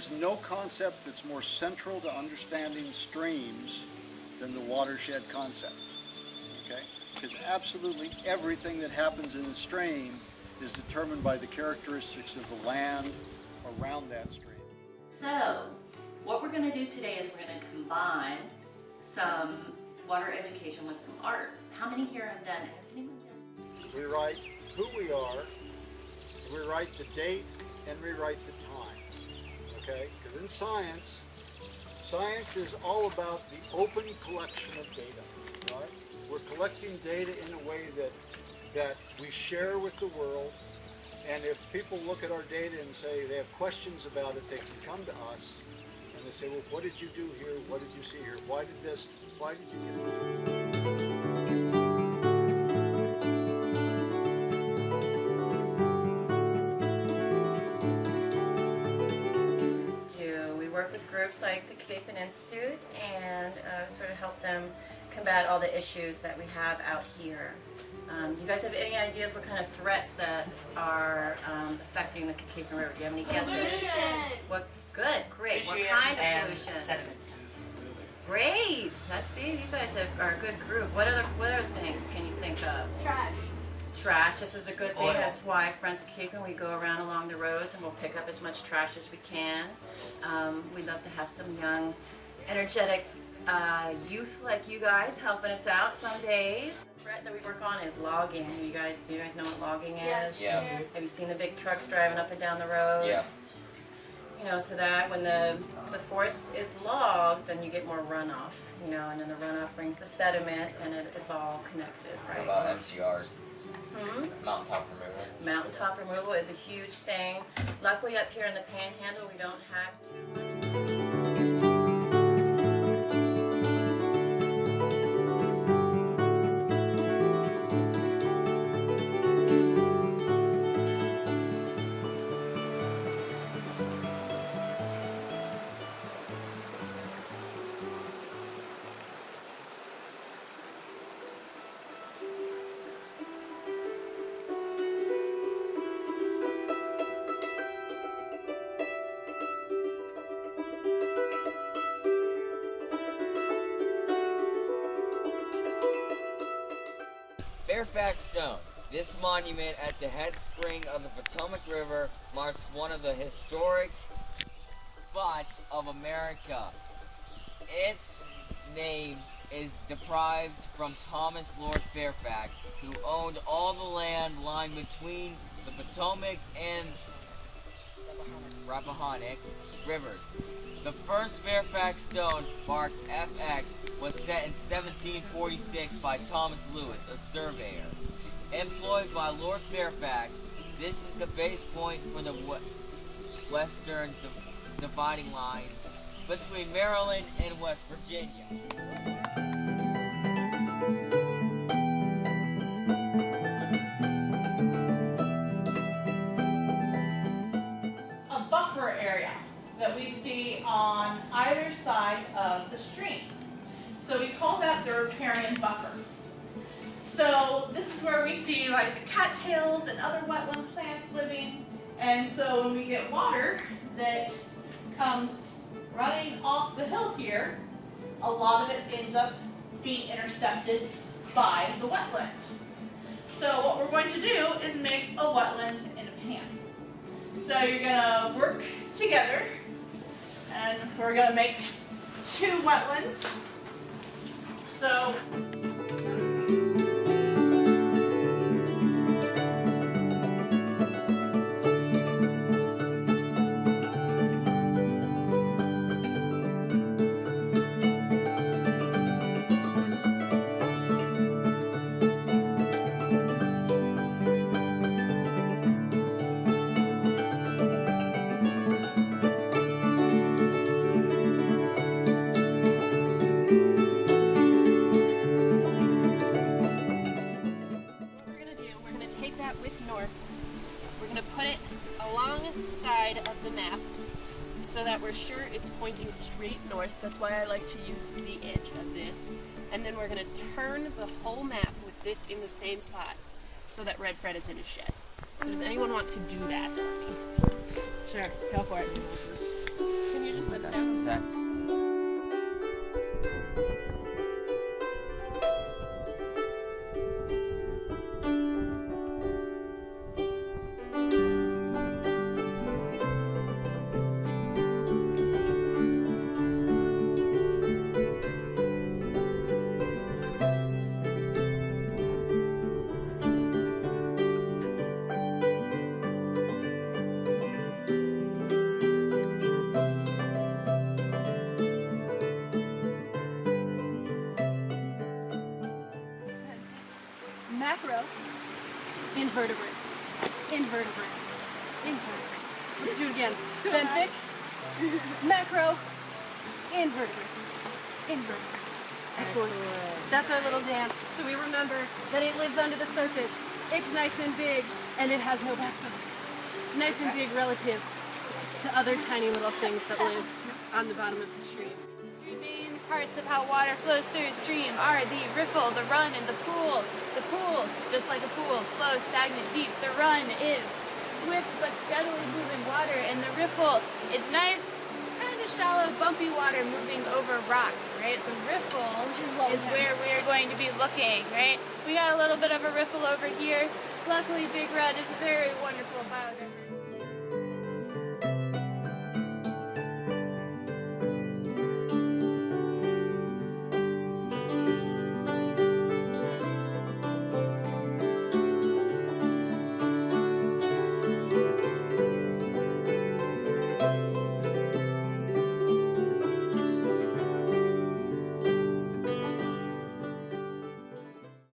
There's no concept that's more central to understanding streams than the watershed concept, okay? Because absolutely everything that happens in the stream is determined by the characteristics of the land around that stream. So, what we're going to do today is we're going to combine some water education with some art. How many here have done it? Has anyone done it? We write who we are, we write the date, and we write the time, okay? Because in science is all about the open collection of data, right? We're collecting data in a way that we share with the world, and if people look at our data and say they have questions about it, they can come to us and they say, well, what did you do here? What did you see here? Why did this? Why did you get this? We work with groups like the Cacapon Institute and sort of help them combat all the issues that we have out here. You guys have any ideas what kind of threats that are affecting the Cacapon River? Do you have any guesses? Pollution. What? Good, great. What kind of pollution? Sediment. Great. Let's see. You guys are a good group. What other things can you think of? Trash. Trash. This is a good thing. Oil. That's why Friends of Cacapon, we go around along the roads and we'll pick up as much trash as we can. We'd love to have some young, energetic youth like you guys helping us out some days. The threat that we work on is logging. Do you guys know what logging is? Yeah. Have you seen the big trucks driving up and down the road? Yeah. You know, so that when the forest is logged, then you get more runoff, you know, and then the runoff brings the sediment and it's all connected, right? What about MCRs? Mountaintop removal. Mountaintop removal is a huge thing. Luckily up here in the Panhandle we don't have too much. Fairfax Stone. This monument at the head spring of the Potomac River marks one of the historic spots of America. Its name is derived from Thomas Lord Fairfax, who owned all the land lying between the Potomac and Rappahannock rivers. The first Fairfax stone, marked FX, was set in 1746 by Thomas Lewis, a surveyor. Employed by Lord Fairfax, this is the base point for the western dividing lines between Maryland and West Virginia. That we see on either side of the stream. So we call that the riparian buffer. So this is where we see like the cattails and other wetland plants living, and so when we get water that comes running off the hill here, a lot of it ends up being intercepted by the wetland. So what we're going to do is make a wetland in a pan. So you're going to work together, and we're going to make 2 wetlands. So side of the map so that we're sure it's pointing straight north. That's why I like to use the edge of this. And then we're going to turn the whole map with this in the same spot so that Red Fred is in his shed. So does anyone want to do that for me? Sure, go for it. slip That's down. exactly. Macro, invertebrates, invertebrates, invertebrates. Let's do it again. Benthic, macro, invertebrates, invertebrates. Excellent. That's our little dance. So we remember that it lives under the surface. It's nice and big, and it has no backbone. Nice and big relative to other tiny little things that live on the bottom of the stream. Three main parts of how water flows through a stream are the riffle, the run, and the pool. The pool, just like a pool, flows stagnant deep. The run is swift but steadily moving water, and the riffle is nice, kind of shallow, bumpy water moving over rocks, right? The riffle is where we're going to be looking, right? We got a little bit of a riffle over here. Luckily, Big Red is a very wonderful biodiversity.